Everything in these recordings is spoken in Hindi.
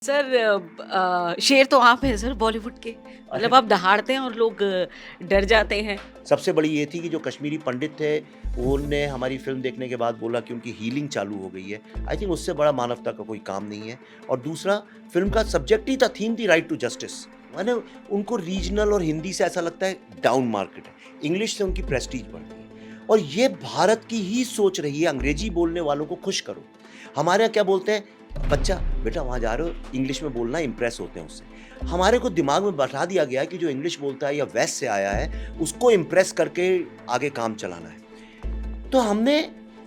सर शेर तो आप हैं सर बॉलीवुड के। अरे! मतलब आप दहाड़ते हैं और लोग डर जाते हैं। सबसे बड़ी ये थी कि जो कश्मीरी पंडित थे, उन्होंने हमारी फ़िल्म देखने के बाद बोला कि उनकी हीलिंग चालू हो गई है। आई थिंक उससे बड़ा मानवता का कोई काम नहीं है। और दूसरा, फ़िल्म का सब्जेक्ट ही था, थीम थी राइट टू जस्टिस। माने उनको रीजनल और हिंदी से ऐसा लगता है डाउन मार्केट है। इंग्लिश से उनकी प्रेस्टीज बढ़ गई है। और ये भारत की ही सोच रही है, अंग्रेज़ी बोलने वालों को खुश करो। हमारे यहाँ क्या बोलते हैं, बच्चा बेटा वहाँ जा रहे हो, इंग्लिश में बोलना, इम्प्रेस होते हैं उससे। हमारे को दिमाग में बैठा दिया गया है कि जो इंग्लिश बोलता है या वेस्ट से आया है, उसको इम्प्रेस करके आगे काम चलाना है। तो हमने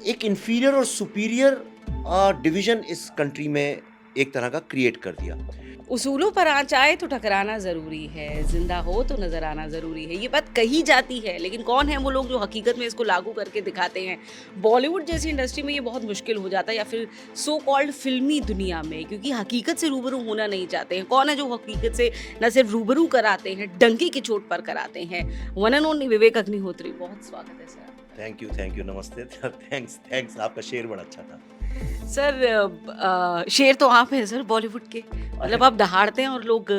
एक इंफीरियर और सुपीरियर डिवीज़न इस कंट्री में एक तरह का क्रिएट कर दिया। उसूलों पर आँच आए तो टकराना ज़रूरी है, ज़िंदा हो तो नज़र आना ज़रूरी है। ये बात कही जाती है, लेकिन कौन है वो लोग जो हकीकत में इसको लागू करके दिखाते हैं? बॉलीवुड जैसी इंडस्ट्री में ये बहुत मुश्किल हो जाता है, या फिर सो कॉल्ड फ़िल्मी दुनिया में, क्योंकि हकीकत से रूबरू होना नहीं चाहते हैं। कौन है जो हकीकत से न सिर्फ रूबरू कराते हैं, डंके की चोट पर कराते हैं? One and only Vivek Agnihotri, बहुत स्वागत है सर। थैंक यू, नमस्ते। थैंक्स, आपका शेर बड़ा अच्छा था। सर शेर तो आप हैं सर बॉलीवुड के। अरे! मतलब आप दहाड़ते हैं और लोग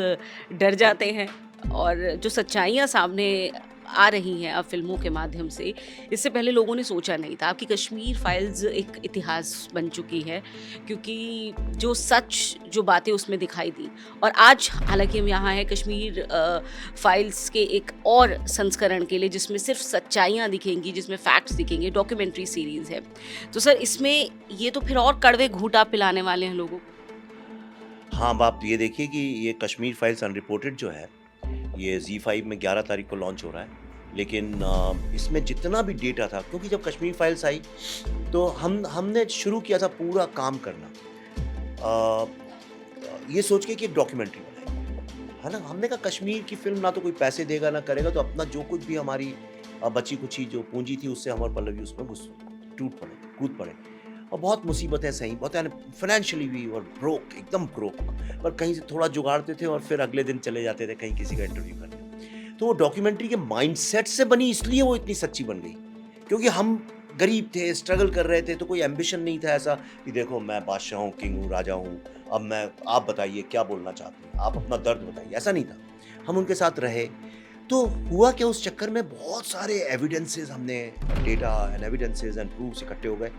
डर जाते हैं। और जो सच्चाइयाँ सामने आ रही हैं अब फ़िल्मों के माध्यम से, इससे पहले लोगों ने सोचा नहीं था। आपकी कश्मीर फाइल्स एक इतिहास बन चुकी है, क्योंकि जो बातें उसमें दिखाई दी। और आज हालाँकि हम यहाँ हैं कश्मीर फाइल्स के एक और संस्करण के लिए, जिसमें सिर्फ सच्चाइयाँ दिखेंगी, जिसमें फैक्ट्स दिखेंगे, डॉक्यूमेंट्री सीरीज़ है। तो सर इसमें ये तो फिर और कड़वे घूँट आप पिलाने वाले हैं लोगों को। हाँ, अब आप ये देखिए कि ये कश्मीर फाइल्स अनरिपोर्टेड जो है, ये ज़ी5 में 11 तारीख को लॉन्च हो रहा है। लेकिन इसमें जितना भी डेटा था, क्योंकि जब कश्मीर फाइल्स आई, तो हमने शुरू किया था पूरा काम करना। अ, ये सोच के कि एक डॉक्यूमेंट्री बनाएँ, है ना? हमने कहा कश्मीर की फ़िल्म ना तो कोई पैसे देगा ना करेगा, तो अपना जो कुछ भी हमारी बची-खुची जो पूँजी थी, उससे अमर पल्लवी उसमें घुस टूट पड़े, कूद पड़े। और बहुत मुसीबतें सही, बहुत यानी फाइनेंशियली भी, और ब्रोक, एकदम ब्रोक। पर कहीं से थोड़ा जुगाड़ते थे और फिर अगले दिन चले जाते थे कहीं किसी का इंटरव्यू करने। तो वो डॉक्यूमेंट्री के माइंडसेट से बनी, इसलिए वो इतनी सच्ची बन गई। क्योंकि हम गरीब थे, स्ट्रगल कर रहे थे, तो कोई एम्बिशन नहीं था ऐसा कि देखो मैं बादशाह हूँ, किंग हूँ, राजा हूँ, अब मैं आप बताइए क्या बोलना चाहते हैं, आप अपना दर्द बताइए, ऐसा नहीं था। हम उनके साथ रहे। तो हुआ क्या, उस चक्कर में बहुत सारे एविडेंसेस, हमने data and evidences and proofs इकट्ठे हो गए।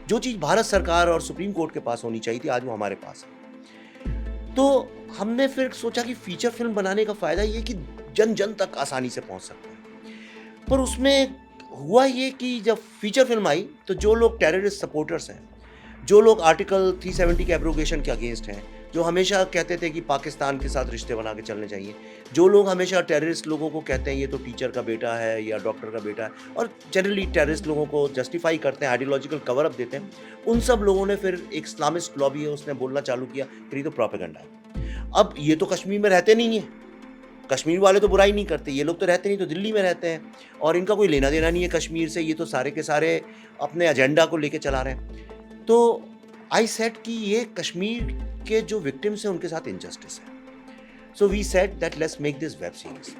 जो चीज़ भारत सरकार और सुप्रीम कोर्ट के पास होनी चाहिए थी, आज वो हमारे पास है। तो हमने फिर सोचा कि फीचर फिल्म बनाने का फ़ायदा ये है कि जन-जन तक आसानी से पहुँच सकता है। पर उसमें हुआ ये कि जब फीचर फिल्म आई, तो जो लोग टेररिस्ट सपोर्टर्स हैं, जो लोग आर्टिकल 370 के एब्रोगेशन के अगेंस्ट हैं, जो हमेशा कहते थे कि पाकिस्तान के साथ रिश्ते बना के चलने चाहिए, जो लोग हमेशा टेररिस्ट लोगों को कहते हैं ये तो टीचर का बेटा है या डॉक्टर का बेटा है, और जनरली टेररिस्ट लोगों को जस्टिफाई करते हैं, आइडियोलॉजिकल कवर अप देते हैं, उन सब लोगों ने फिर एक इस्लामिस्ट लॉबी है, उसने बोलना चालू किया कि ये तो प्रोपेगेंडा है। अब ये तो कश्मीर में रहते नहीं हैं, कश्मीर वाले तो बुराई नहीं करते, ये लोग तो रहते नहीं, तो दिल्ली में रहते हैं और इनका कोई लेना देना नहीं है कश्मीर से, ये तो सारे के सारे अपने एजेंडा को लेके चला रहे हैं। तो आई सेड कि ये कश्मीर के जो विक्टिम्स हैं उनके साथ इनजस्टिस है। So we said that let's make this web series.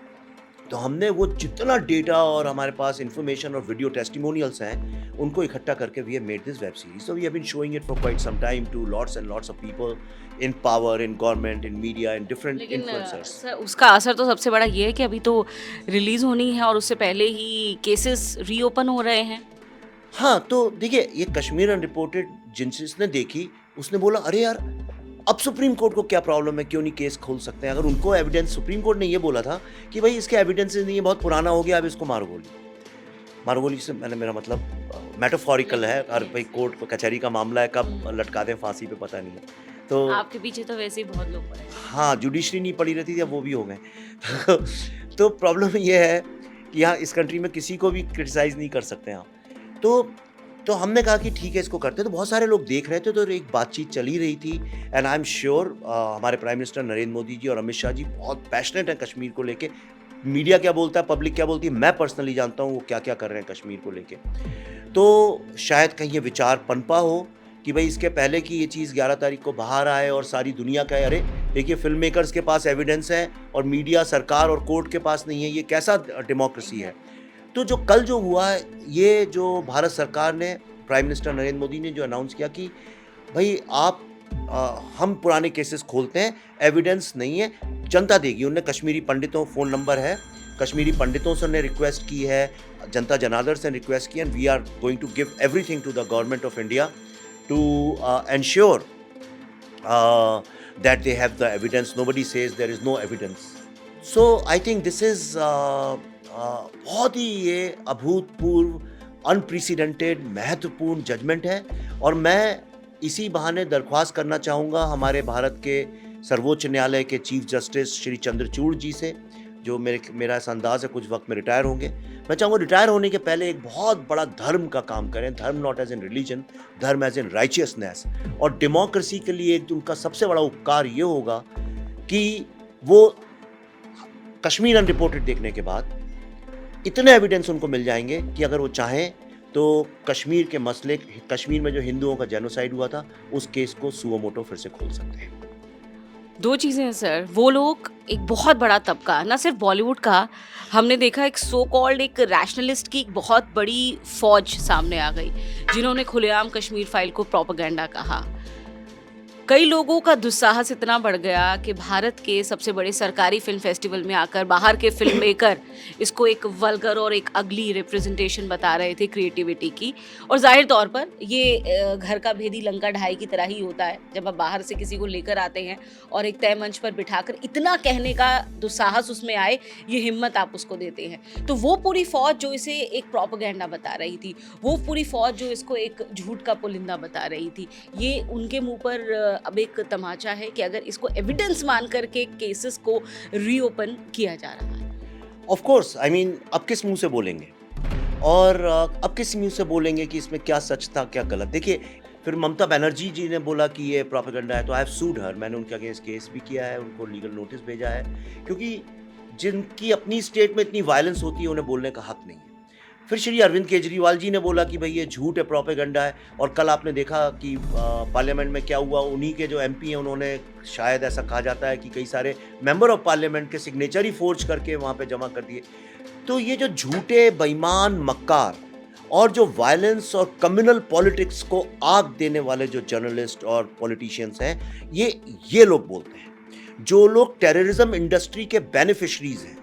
तो हमने वो जितना डेटा और हमारे पास इंफॉर्मेशन और वीडियो टेस्टिमोनियल्स हैं, उनको इकट्ठा करके we have made this web series. So we have been showing it for quite some time to lots and lots of people in power, in government, in media, in different लेकिन इन्फ्लुएंसर्स। सर उसका असर तो सबसे बड़ा ये है कि अभी तो रिलीज़ होनी है और उससे पहले ही केसेस रीओपन हो रहे हैं। हाँ, तो देखिए ये कश्मीर अनरिपोर्टेड जिसने देखी, उसने बोला अरे यार, अब सुप्रीम कोर्ट को क्या प्रॉब्लम है, क्यों नहीं केस खोल सकते हैं? अगर उनको एविडेंस, सुप्रीम कोर्ट ने ये बोला था कि भाई इसके एविडेंसेस नहीं है, बहुत पुराना हो गया, अब इसको मारो गोली। मारो गोली से मैंने, मेरा मतलब मेटाफोरिकल है, और भाई कोर्ट कचहरी का मामला है, कब लटका दें फांसी पे पता नहीं है। तो आपके पीछे तो वैसे ही बहुत लोग पड़े हैं। हाँ, जुडिशरी नहीं पड़ी रहती थी, अब वो भी हो गए। तो प्रॉब्लम ये है कि यहाँ इस कंट्री में किसी को भी क्रिटिसाइज़ नहीं कर सकते हैं आप। तो तो हमने कहा कि ठीक है इसको करते हैं, तो बहुत सारे लोग देख रहे थे, तो एक बातचीत चली रही थी। एंड आई एम श्योर हमारे प्राइम मिनिस्टर नरेंद्र मोदी जी और अमित शाह जी बहुत पैशनेट हैं कश्मीर को लेके। मीडिया क्या बोलता है, पब्लिक क्या बोलती है, मैं पर्सनली जानता हूँ वो क्या-क्या कर रहे हैं कश्मीर को लेके। तो शायद कहीं ये विचार पनपा हो कि भाई इसके पहले कि ये चीज़ 11 तारीख को बाहर आए और सारी दुनिया कहे अरे देखिए फिल्म मेकर्स के पास एविडेंस है और मीडिया, सरकार और कोर्ट के पास नहीं है, ये कैसा डेमोक्रेसी है। तो जो कल जो हुआ है, ये जो भारत सरकार ने, प्राइम मिनिस्टर नरेंद्र मोदी ने जो अनाउंस किया कि भाई आप हम पुराने केसेस खोलते हैं, एविडेंस नहीं है, जनता देगी। उनने कश्मीरी पंडितों, फ़ोन नंबर है, कश्मीरी पंडितों से उन्होंने रिक्वेस्ट की है, जनता जनार्दन से रिक्वेस्ट की है, and we are going to give everything to the government of India to ensure that they have the evidence. Nobody says there is no evidence. So I think this is बहुत ही ये अभूतपूर्व, अनप्रेसिडेंटेड, महत्वपूर्ण जजमेंट है। और मैं इसी बहाने दरख्वास्त करना चाहूँगा हमारे भारत के सर्वोच्च न्यायालय के चीफ जस्टिस श्री चंद्रचूड़ जी से, जो मेरा ऐसा अंदाज़ है कुछ वक्त में रिटायर होंगे। मैं चाहूँगा रिटायर होने के पहले एक बहुत बड़ा धर्म का काम करें, धर्म नॉट एज इन रिलीजन, धर्म एज इन राइचियसनेस। और डेमोक्रेसी के लिए उनका सबसे बड़ा उपकार ये होगा कि वो कश्मीर अनरिपोर्टेड देखने के बाद इतने एविडेंस उनको मिल जाएंगे कि अगर वो चाहें तो कश्मीर के मसले, कश्मीर में जो हिंदुओं का जेनोसाइड हुआ था, उस केस को सुओ मोटो फिर से खोल सकते हैं। दो चीज़ें हैं सर, वो लोग एक बहुत बड़ा तबका, ना सिर्फ बॉलीवुड का, हमने देखा एक सो कॉल्ड एक रैशनलिस्ट की एक बहुत बड़ी फौज सामने आ गई जिन्होंने खुलेआम कश्मीर फाइल को प्रोपेगेंडा कहा। कई लोगों का दुस्साहस इतना बढ़ गया कि भारत के सबसे बड़े सरकारी फिल्म फेस्टिवल में आकर बाहर के फिल्म मेकर इसको एक वल्गर और एक अगली रिप्रेजेंटेशन बता रहे थे क्रिएटिविटी की। और जाहिर तौर पर ये घर का भेदी लंका ढाई की तरह ही होता है जब आप बाहर से किसी को लेकर आते हैं और एक तय मंच पर बिठाकर इतना कहने का दुस्साहस उसमें आए, ये हिम्मत आप उसको देते हैं। तो वो पूरी फौज जो इसे एक प्रोपेगेंडा बता रही थी, वो पूरी फौज जो इसको एक झूठ का पुलिंदा बता रही थी, ये उनके मुंह पर अब एक तमाचा है कि अगर इसको एविडेंस मान करके केसेस को रीओपन किया जा रहा है। ऑफ कोर्स, आई मीन अब किस मुंह से बोलेंगे, और अब किस मुंह से बोलेंगे कि इसमें क्या सच था क्या गलत। देखिए, फिर ममता बनर्जी जी ने बोला कि ये प्रोपेगेंडा है, तो आई हैव सूड हर, मैंने उनके अगेंस्ट केस भी किया है, उनको लीगल नोटिस भेजा है, क्योंकि जिनकी अपनी स्टेट में इतनी वायलेंस होती है उन्हें बोलने का हक नहीं है। फिर श्री अरविंद केजरीवाल जी ने बोला कि भाई ये झूठ है, प्रोपेगेंडा है। और कल आपने देखा कि पार्लियामेंट में क्या हुआ, उन्हीं के जो एमपी हैं उन्होंने, शायद ऐसा कहा जाता है कि कई सारे मेंबर ऑफ पार्लियामेंट के सिग्नेचर ही फोर्ज करके वहाँ पे जमा कर दिए। तो ये जो झूठे, बेईमान, मक्कार और जो वायलेंस और कम्युनल पॉलिटिक्स को आग देने वाले जो जर्नलिस्ट और पॉलिटिशियंस हैं, ये लोग बोलते हैं। जो लोग टेररिज्म इंडस्ट्री के बेनिफिशरीज हैं,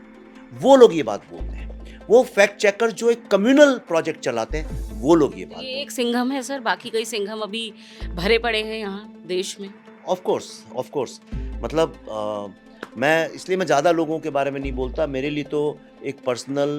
वो लोग ये बात बोलते हैं। वो फैक्ट चेकर जो एक कम्युनल प्रोजेक्ट चलाते हैं, वो लोग ये बात। ये एक सिंघम है सर, बाकी कई सिंघम अभी भरे पड़े हैं यहाँ देश में। ऑफ कोर्स, मतलब मैं ज़्यादा लोगों के बारे में नहीं बोलता। मेरे लिए तो एक पर्सनल,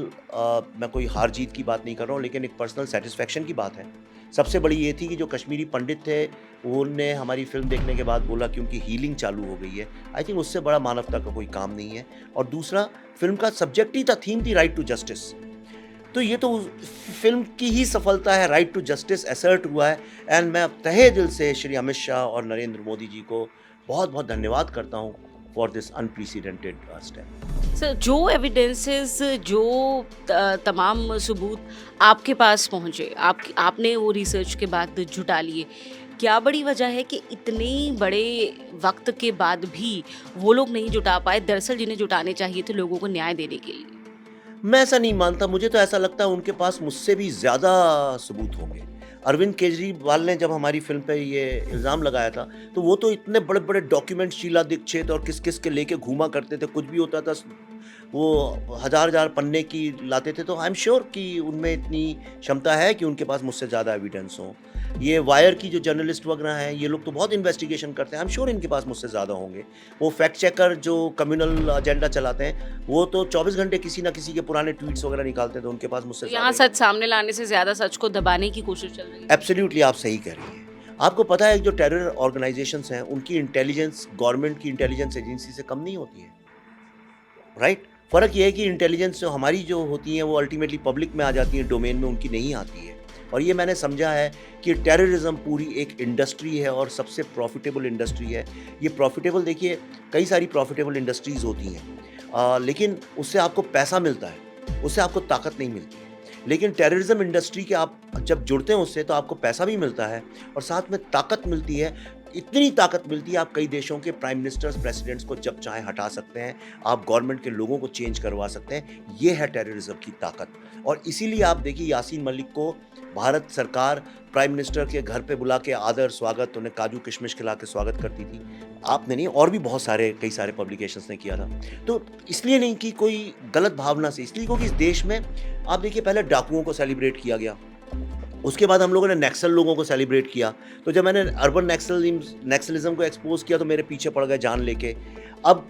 मैं कोई हार जीत की बात नहीं कर रहा हूँ, लेकिन एक पर्सनल सेटिस्फेक्शन की बात है। सबसे बड़ी ये थी कि जो कश्मीरी पंडित थे, उन्होंने हमारी फिल्म देखने के बाद बोला कि उनकी हीलिंग चालू हो गई है। आई थिंक उससे बड़ा मानवता का कोई काम नहीं है। और दूसरा, फिल्म का सब्जेक्ट ही था, थीम थी राइट टू जस्टिस। तो ये तो फिल्म की ही सफलता है, राइट टू जस्टिस असर्ट हुआ है। एंड मैं अब तहे दिल से श्री अमित शाह और नरेंद्र मोदी जी को बहुत बहुत धन्यवाद करता हूँ for this unprecedented step. Sir, जो एविडेंसेस, जो तमाम सबूत आपके पास पहुँचे, आपने वो रिसर्च के बाद जुटा लिए, क्या बड़ी वजह है कि इतने बड़े वक्त के बाद भी वो लोग नहीं जुटा पाए, दरअसल जिन्हें जुटाने चाहिए थे लोगों को न्याय देने के लिए? मैं ऐसा नहीं मानता, मुझे तो ऐसा लगता है उनके पास मुझसे भी ज़्यादा सबूत होंगे। अरविंद केजरीवाल ने जब हमारी फिल्म पे ये इल्ज़ाम लगाया था, तो वो तो इतने बड़े बड़े डॉक्यूमेंट शीला दीक्षित और किस किस के लेके घूमा करते थे, कुछ भी होता था वो हजार पन्ने की लाते थे। तो आई एम श्योर कि उनमें इतनी क्षमता है कि उनके पास मुझसे ज़्यादा एविडेंस हो। ये वायर की जो जर्नलिस्ट वगैरह हैं, ये लोग तो बहुत इन्वेस्टिगेशन करते हैं, आई एम श्योर इनके पास मुझसे ज़्यादा होंगे। वो फैक्ट चेकर जो कम्युनल एजेंडा चलाते हैं, वो तो 24 घंटे किसी ना किसी के पुराने ट्वीट्स वगैरह निकालते हैं, तो उनके पास मुझसे यहाँ सच सामने लाने से ज़्यादा सच को दबाने की कोशिश चल रही है। एब्सोल्युटली, आप सही कह रही हैं। आपको पता है जो टेरर ऑर्गेनाइजेशंस हैं, उनकी इंटेलिजेंस गवर्नमेंट की इंटेलिजेंस एजेंसी से कम नहीं होती है, राइट? फ़र्क ये है कि इंटेलिजेंस जो हमारी जो होती हैं वो अल्टीमेटली पब्लिक में आ जाती है, डोमेन में उनकी नहीं आती है। और ये मैंने समझा है कि टेररिज्म पूरी एक इंडस्ट्री है और सबसे प्रॉफिटेबल इंडस्ट्री है। ये प्रॉफिटेबल, देखिए कई सारी प्रॉफिटेबल इंडस्ट्रीज़ होती हैं, लेकिन उससे आपको पैसा मिलता है, उससे आपको ताकत नहीं मिलती है। लेकिन टेररिज्म इंडस्ट्री के आप जब जुड़ते हैं उससे, तो आपको पैसा भी मिलता है और साथ में ताकत मिलती है। इतनी ताकत मिलती है, आप कई देशों के प्राइम मिनिस्टर्स, प्रेसिडेंट्स को जब चाहे हटा सकते हैं, आप गवर्नमेंट के लोगों को चेंज करवा सकते हैं। ये है टेररिज्म की ताकत। और इसीलिए आप देखिए यासीन मलिक को भारत सरकार प्राइम मिनिस्टर के घर पे बुला के आदर स्वागत, उन्हें काजू किशमिश खिला के स्वागत करती थी। आपने नहीं, और भी बहुत सारे कई सारे पब्लिकेशंस ने किया था। तो इसलिए नहीं कि कोई गलत भावना से, इसलिए क्योंकि इस देश में आप देखिए पहले डाकुओं को सेलिब्रेट किया गया, उसके बाद हम लोगों ने नक्सल लोगों को सेलिब्रेट किया। तो जब मैंने अर्बन नक्सलिज्म को एक्सपोज किया तो मेरे पीछे पड़ गए जान लेके। अब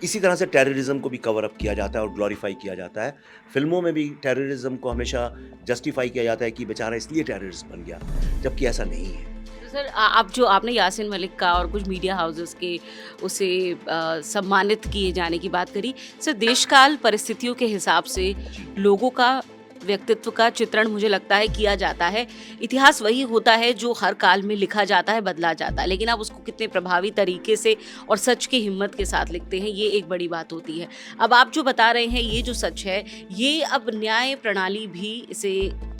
इसी तरह से टेररिज्म को भी कवर अप किया जाता है और ग्लोरीफाई किया जाता है। फिल्मों में भी टेररिज्म को हमेशा जस्टिफाई किया जाता है कि बेचारा इसलिए टेररिस्ट बन गया, जबकि ऐसा नहीं है। तो सर आप जो आपने यासीन मलिक का और कुछ मीडिया हाउसेस के उसे सम्मानित किए जाने की बात करी, सर देशकाल परिस्थितियों के हिसाब से लोगों का व्यक्तित्व का चित्रण मुझे लगता है किया जाता है। इतिहास वही होता है जो हर काल में लिखा जाता है, बदला जाता है, लेकिन आप उसको कितने प्रभावी तरीके से और सच की हिम्मत के साथ लिखते हैं, ये एक बड़ी बात होती है। अब आप जो बता रहे हैं ये जो सच है, ये अब न्याय प्रणाली भी इसे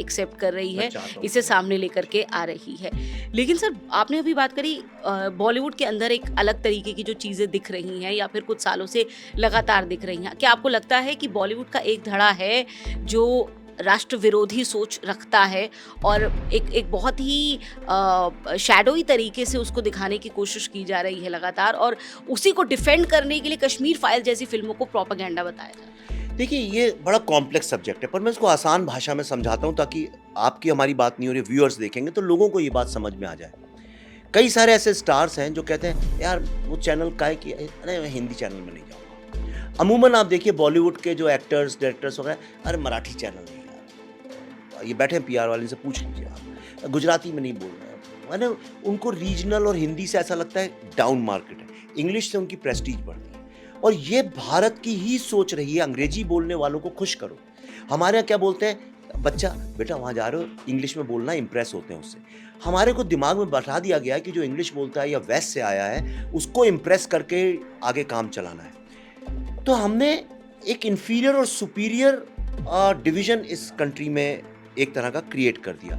एक्सेप्ट कर रही है, इसे सामने लेकर के आ रही है। लेकिन सर आपने अभी बात करी बॉलीवुड के अंदर एक अलग तरीके की जो चीज़ें दिख रही हैं या फिर कुछ सालों से लगातार दिख रही हैं, क्या आपको लगता है कि बॉलीवुड का एक धड़ा है जो राष्ट्र विरोधी सोच रखता है और एक बहुत ही शैडोई तरीके से उसको दिखाने की कोशिश की जा रही है लगातार, और उसी को डिफेंड करने के लिए कश्मीर फाइल जैसी फिल्मों को प्रोपेगेंडा बताया जाता है? देखिए ये बड़ा कॉम्प्लेक्स सब्जेक्ट है, पर मैं इसको आसान भाषा में समझाता हूँ ताकि आपकी हमारी बात नहीं हो रही, व्यूअर्स देखेंगे तो लोगों को ये बात समझ में आ जाए। कई सारे ऐसे स्टार्स हैं जो कहते हैं यार वो चैनल काहे की, अरे मैं हिंदी चैनल में नहीं जाऊँगा। अमूमन आप देखिए बॉलीवुड के जो एक्टर्स डायरेक्टर्स वगैरह, अरे मराठी चैनल नहीं, ये बैठे हैं पीआर वाले से पूछ लीजिए आप, गुजराती में नहीं बोल रहे हैं, मैंने उनको रीजनल और हिंदी से ऐसा लगता है डाउन मार्केट है, इंग्लिश से उनकी प्रेस्टीज बढ़ती है। और ये भारत की ही सोच रही है, अंग्रेजी बोलने वालों को खुश करो। हमारे यहाँ क्या बोलते हैं, बच्चा बेटा वहाँ जा रहे हो इंग्लिश में बोलना, इंप्रेस होते हैं उससे। हमारे को दिमाग में बैठा दिया गया है कि जो इंग्लिश बोलता है या वेस्ट से आया है उसको इम्प्रेस करके आगे काम चलाना है। तो हमने एक इन्फीरियर और सुपीरियर डिवीजन इस कंट्री में एक तरह का क्रिएट कर दिया।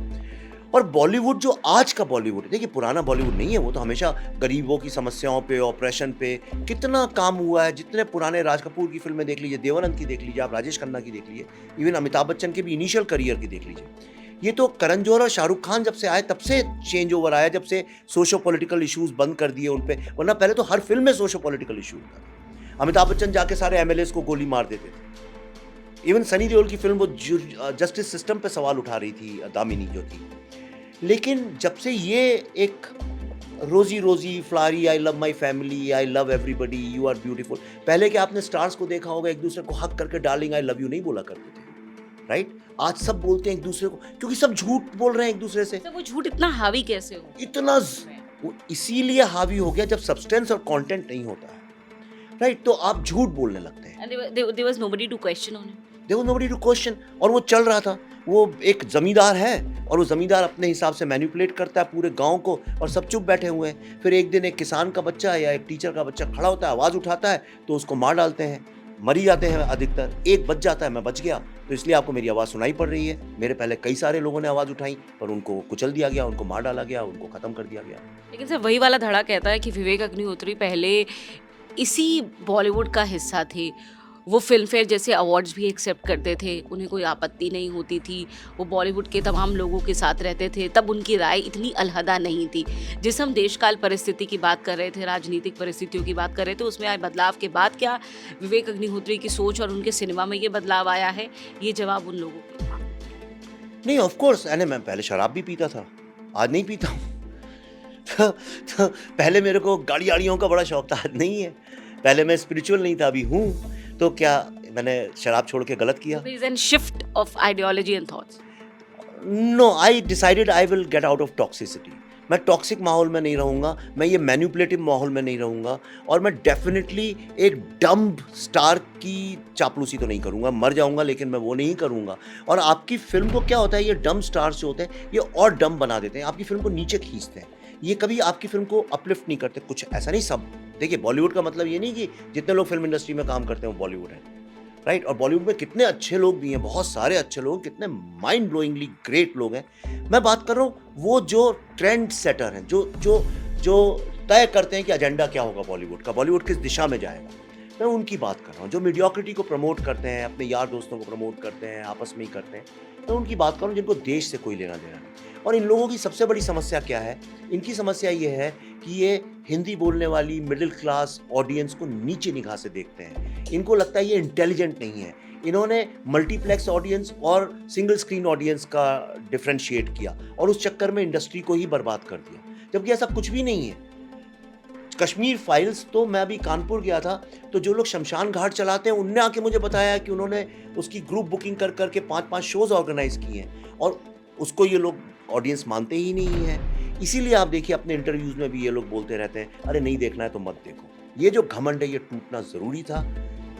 और बॉलीवुड जो आज का बॉलीवुड है, देखिए पुराना बॉलीवुड नहीं है, वो तो हमेशा गरीबों की समस्याओं पे, ऑपरेशन पे कितना काम हुआ है। जितने पुराने राज कपूर की फिल्में देख लीजिए, देवानंद की देख लीजिए, आप राजेश खन्ना की देख लीजिए, इवन अमिताभ बच्चन के भी इनिशियल करियर की देख लीजिए। ये तो करण जौहर और शाहरुख खान जब से आए तब से चेंज ओवर आया, जब से सोशो पॉलिटिकल इशूज बंद कर दिए उन पे, वरना पहले तो हर फिल्म में सोशो पॉलिटिकल इशू था। अमिताभ बच्चन जाके सारे एमएलएस को गोली मार देते थे। इवन सनी देओल की फिल्म वो जस्टिस सिस्टम पे सवाल उठा रही थी, दामिनी जो थी। लेकिन जब से ये एक रोजी रोजी, फ्लारी, I love my family, I love everybody, you are beautiful, पहले के आपने स्टार्स को देखा होगा एक दूसरे को हक करके डार्लिंग आई लव यू नहीं बोला करते थे, राइट? आज सब बोलते हैं एक दूसरे को, क्योंकि सब झूठ बोल रहे हैं एक दूसरे से। तो वो झूठ इतना हावी कैसे हो? इतना वो इसीलिए हावी हो गया जब सब्सटेंस और कंटेंट नहीं होता है, राइट? तो आप झूठ बोलने लगते हैं। There was nobody to question on it. There was nobody to question, और वो चल रहा था। वो एक जमींदार है और वो जमींदार अपने हिसाब से मैनिपुलेट करता है पूरे गांव को, और सब चुप बैठे हुए हैं। फिर एक दिन एक किसान का बच्चा या एक टीचर का बच्चा खड़ा होता है, आवाज़ उठाता है, तो उसको मार डालते हैं। मरी जाते हैं अधिकतर, एक बच जाता है, मैं बच गया, तो इसलिए आपको मेरी आवाज़ सुनाई पड़ रही है। मेरे पहले कई सारे लोगों ने आवाज़ उठाई, पर उनको कुचल दिया गया, उनको मार डाला गया, उनको ख़त्म कर दिया गया। लेकिन सर वही वाला धड़ा कहता है कि विवेक अग्निहोत्री पहले इसी बॉलीवुड का हिस्सा थे। वो फिल्म फेयर जैसे अवार्ड्स भी एक्सेप्ट करते थे, उन्हें कोई आपत्ति नहीं होती थी। वो बॉलीवुड के तमाम लोगों के साथ रहते थे, तब उनकी राय इतनी अलहदा नहीं थी। जिस हम देशकाल परिस्थिति की बात कर रहे थे, राजनीतिक परिस्थितियों की बात कर रहे थे, उसमें आए बदलाव के बाद क्या विवेक अग्निहोत्री की सोच और उनके सिनेमा में ये बदलाव आया है? ये जवाब उन लोगों के नहीं, ऑफ कोर्स, मैं पहले शराब भी पीता था, आज नहीं पीता हूँ। तो पहले मेरे को गाड़ी आड़ियों का बड़ा शौक था, आज नहीं है। पहले मैं स्पिरिचुअल नहीं था, अभी हूँ। तो क्या मैंने शराब छोड़ के गलत किया? There is a shift of ideology and thoughts. No, I decided I will get out of toxicity. मैं टॉक्सिक माहौल में नहीं रहूँगा, मैं ये मैनिपुलेटिव माहौल में नहीं रहूँगा, और मैं डेफिनेटली एक डम्ब स्टार की चापलूसी तो नहीं करूँगा। मर जाऊँगा लेकिन मैं वो नहीं करूँगा। और आपकी फिल्म को क्या होता है, ये डम्ब स्टार्स जो होते हैं ये और डम्ब बना देते हैं, आपकी फिल्म को नीचे खींचते हैं। ये कभी आपकी फिल्म को अपलिफ्ट नहीं करते, कुछ ऐसा नहीं। सब देखिए, बॉलीवुड का मतलब ये नहीं कि जितने लोग फिल्म इंडस्ट्री में काम करते हैं वो बॉलीवुड है, राइट? और बॉलीवुड में कितने अच्छे लोग भी हैं, बहुत सारे अच्छे लोग, कितने माइंड ब्लोइंगली ग्रेट लोग हैं। मैं बात कर रहा हूँ वो जो ट्रेंड सेटर हैं, जो तय करते हैं कि एजेंडा क्या होगा बॉलीवुड का, बॉलीवुड किस दिशा में जाएगा, मैं उनकी बात कर रहा हूँ। जो मीडियोक्रिटी को प्रमोट करते हैं, अपने यार दोस्तों को प्रमोट करते हैं, आपस में ही करते हैं, मैं उनकी बात कर रहा हूँ जिनको देश से कोई लेना देना नहीं। और इन लोगों की सबसे बड़ी समस्या क्या है? इनकी समस्या ये है कि ये हिंदी बोलने वाली मिडिल क्लास ऑडियंस को नीचे निगाह से देखते हैं। इनको लगता है ये इंटेलिजेंट नहीं है। इन्होंने मल्टीप्लेक्स ऑडियंस और सिंगल स्क्रीन ऑडियंस का डिफरेंशिएट किया और उस चक्कर में इंडस्ट्री को ही बर्बाद कर दिया, जबकि ऐसा कुछ भी नहीं है। कश्मीर फाइल्स तो मैं अभी कानपुर गया था, तो जो लोग शमशान घाट चलाते हैं उनने आके मुझे बताया कि उन्होंने उसकी ग्रुप बुकिंग कर करके 5-5 शोज ऑर्गेनाइज किए हैं और उसको ये लोग ऑडियंस मानते ही नहीं है। इसीलिए आप देखिए अपने इंटरव्यूज में भी ये लोग बोलते रहते हैं, अरे नहीं देखना है तो मत देखो। ये जो घमंड है ये टूटना ज़रूरी था।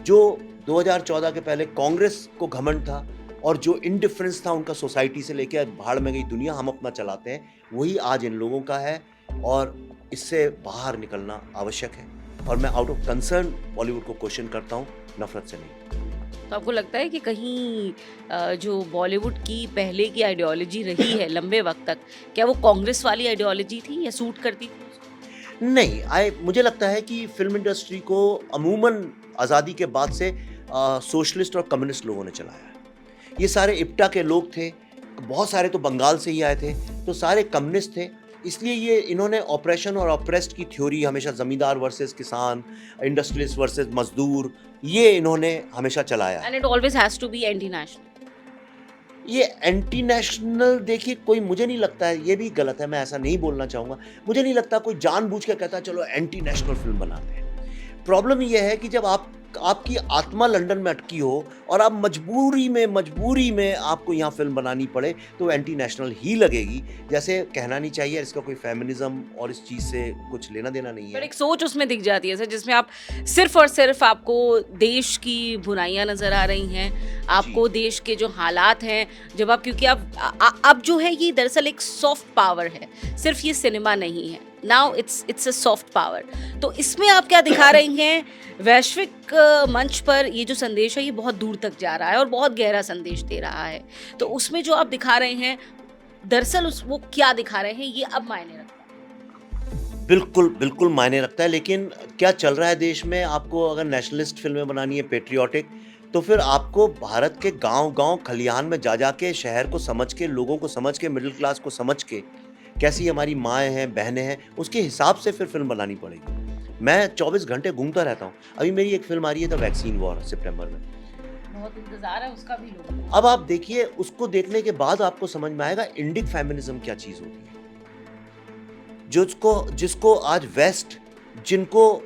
जो 2014 के पहले कांग्रेस को घमंड था और जो इनडिफरेंस था उनका सोसाइटी से लेकर भाड़ में गई दुनिया, हम अपना चलाते हैं, वही आज इन लोगों का है और इससे बाहर निकलना आवश्यक है। और मैं आउट ऑफ कंसर्न बॉलीवुड को क्वेश्चन करता हूँ, नफरत से नहीं। तो आपको लगता है कि कहीं जो बॉलीवुड की पहले की आइडियोलॉजी रही है लंबे वक्त तक, क्या वो कांग्रेस वाली आइडियोलॉजी थी या सूट करती थी? नहीं, मुझे लगता है कि फिल्म इंडस्ट्री को अमूमन आज़ादी के बाद से सोशलिस्ट और कम्युनिस्ट लोगों ने चलाया है। ये सारे इप्टा के लोग थे, बहुत सारे तो बंगाल से ही आए थे, तो सारे कम्युनिस्ट थे। इसलिए ये इन्होंने ऑपरेशन और ऑप्रेस्ड की थ्योरी हमेशा ज़मींदार वर्सेस किसान, इंडस्ट्रियलिस्ट वर्सेस मजदूर, ये इन्होंने हमेशा चलाया। And it always has to be anti national. ये एंटी नेशनल, देखिए कोई, मुझे नहीं लगता है, ये भी गलत है, मैं ऐसा नहीं बोलना चाहूँगा। मुझे नहीं लगता कोई जानबूझ के कहता है चलो एंटी नेशनल फिल्म बनाते हैं। प्रॉब्लम ये है कि जब आपकी आत्मा लंदन में अटकी हो और आप मजबूरी में आपको यहाँ फिल्म बनानी पड़े, तो एंटी नेशनल ही लगेगी। जैसे कहना नहीं चाहिए, इसका कोई फेमिनिज्म और इस चीज़ से कुछ लेना देना नहीं पर है। एक सोच उसमें दिख जाती है सर, जिसमें आप सिर्फ और सिर्फ आपको देश की बुराइयां नजर आ रही हैं, आपको देश के जो हालात हैं, जब आप, क्योंकि अब जो है ये दरअसल एक सॉफ्ट पावर है, सिर्फ ये सिनेमा नहीं है। Now it's a soft power. तो इसमें आप क्या दिखा रही हैं? वैश्विक मंच पर ये जो संदेश है ये बहुत दूर तक जा रहा है और बहुत गहरा संदेश दे रहा है। तो उसमें जो आप दिखा रहे हैं, दरअसल वो क्या दिखा रहे हैं, ये अब मायने रखता है। बिल्कुल मायने रखता है, लेकिन क्या चल रहा है देश में? आपको अगर नेशनलिस्ट फिल्में बनानी है, पेट्रियाटिक, तो फिर आपको भारत के गांव खलिहान में जा के, शहर को समझ के, लोगों को समझ के, मिडिल क्लास को समझ के, कैसी हमारी माएँ हैं, बहनें हैं, उसके हिसाब से फिर फिल्म बनानी पड़ेगी। मैं 24 घंटे घूमता रहता हूँ। अभी मेरी एक फिल्म आ रही है द वैक्सीन वॉर, सितंबर में। बहुत इंतजार है उसका भी लोगों को। अब आप देखिए, उसको देखने के बाद आपको समझ में आएगा इंडिक फेमिनिज्म क्या चीज़ होती है। जिसको आज वेस्ट, जिनको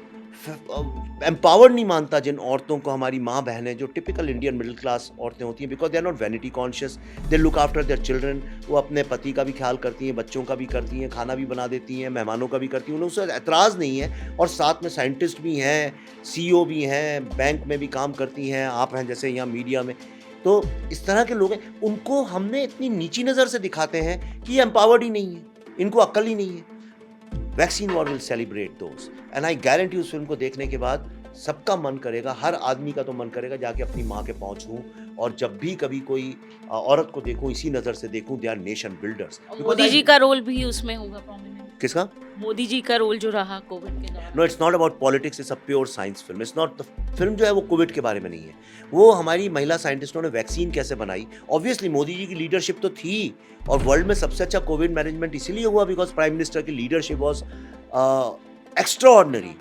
एम्पावर्ड नहीं मानता, जिन औरतों को, हमारी माँ बहनें जो टिपिकल इंडियन मिडिल क्लास औरतें होती हैं, because they are not vanity conscious, they look after their children. वो अपने पति का भी ख्याल करती हैं, बच्चों का भी करती हैं, खाना भी बना देती हैं, मेहमानों का भी करती हैं, उन्हें उससे एतराज़ नहीं है। और साथ में साइंटिस्ट भी हैं, CEO भी हैं, बैंक में भी काम करती हैं, आप हैं जैसे यहाँ मीडिया में। तो इस तरह के लोग हैं, उनको हमने इतनी नीची नज़र से दिखाते हैं कि ये एम्पावर्ड ही नहीं है, इनको अक्ल ही नहीं है। Vaccine war will celebrate those, and I guarantee उस फिल्म को देखने के बाद सबका मन करेगा, हर आदमी का तो मन करेगा जाके अपनी माँ के पाँव छूऊं, और जब भी कभी कोई औरत को देखूं इसी नज़र से देखूं, they are nation builders. Modi ji का रोल भी उसमें होगा प्रोमिनेंट। किसका? मोदी जी का रोल जो रहा कोविड के दौरान। No, it's not about politics, it's a pure science film. It's not, the film जो है वो कोविड के बारे में नहीं है, वो हमारी महिला साइंटिस्टों ने वैक्सीन कैसे बनाई। ऑब्वियसली मोदी जी की लीडरशिप तो थी, और वर्ल्ड में सबसे अच्छा कोविड मैनेजमेंट इसीलिए हुआ बिकॉज प्राइम मिनिस्टर की लीडरशिप वॉज एक्स्ट्राऑर्डिनरी,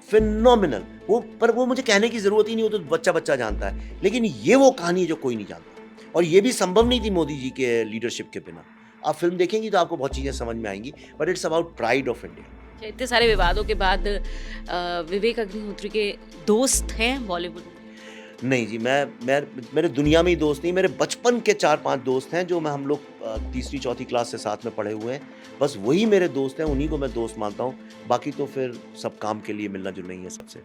फिनोमिनल। वो मुझे कहने की ज़रूरत ही नहीं, वो तो बच्चा जानता है। लेकिन ये वो कहानी है जो कोई नहीं जानता, और ये भी संभव नहीं थी मोदी जी के लीडरशिप के बिना। आप फिल्म देखेंगी तो आपको बहुत चीज़ें समझ में आएंगी, but it's about pride of India. इतने सारे विवादों के बाद विवेक अग्निहोत्री के दोस्त हैं बॉलीवुड में? नहीं जी, मैं मेरे दुनिया में ही दोस्त नहीं, मेरे बचपन के 4-5 दोस्त हैं जो हम लोग तीसरी चौथी क्लास से साथ में पढ़े हुए हैं, बस वही मेरे दोस्त हैं, उन्हीं को मैं दोस्त मानता हूँ। बाकी तो फिर सब काम के लिए मिलना जुलना ही है सबसे।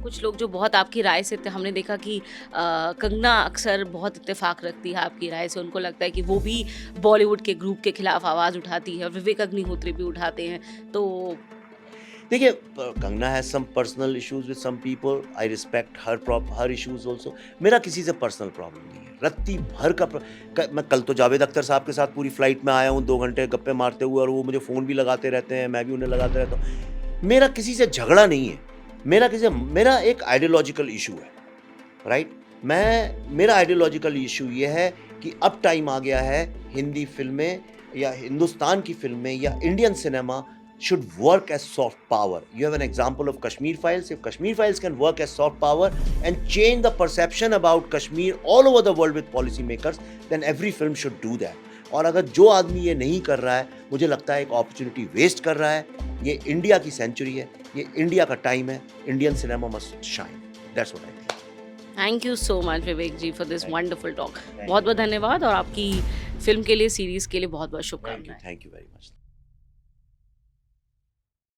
कुछ लोग जो बहुत आपकी राय से, हमने देखा कि कंगना अक्सर बहुत इत्तेफाक रखती है आपकी राय से, उनको लगता है कि वो भी बॉलीवुड के ग्रुप के खिलाफ आवाज़ उठाती है, और विवेक अग्निहोत्री भी उठाते हैं। तो देखिए Kangana has some personal issues with some people, I respect her issues also. मेरा किसी से पर्सनल प्रॉब्लम नहीं है, रत्ती भर का मैं कल तो जावेद अख्तर साहब के साथ पूरी फ्लाइट में आया हूँ 2 घंटे गप्पे मारते हुए, और वो मुझे फ़ोन भी लगाते रहते हैं, मैं भी उन्हें लगाते रहता हूँ। मेरा किसी से झगड़ा नहीं है, मेरा एक आइडियोलॉजिकल इशू है, राइट? मेरा आइडियोलॉजिकल इशू ये है कि अब टाइम आ गया है, हिंदी फिल्में या हिंदुस्तान की फिल्में या Indian cinema should work as soft power. You have an example of Kashmir Files. If Kashmir Files can work as soft power and change the perception about Kashmir all over the world with policymakers, then every film should do that. और अगर जो आदमी ये नहीं कर रहा है, मुझे लगता है एक अपॉर्चुनिटी वेस्ट कर रहा है। ये इंडिया की सेंचुरी है, ये इंडिया का टाइम है, Indian cinema must shine. That's what I think. Thank you so much Vivek ji for this wonderful talk. बहुत बहुत धन्यवाद, और आपकी फिल्म के लिए, सीरीज के लिए बहुत बहुत शुभकामनाएं। Thank you very much.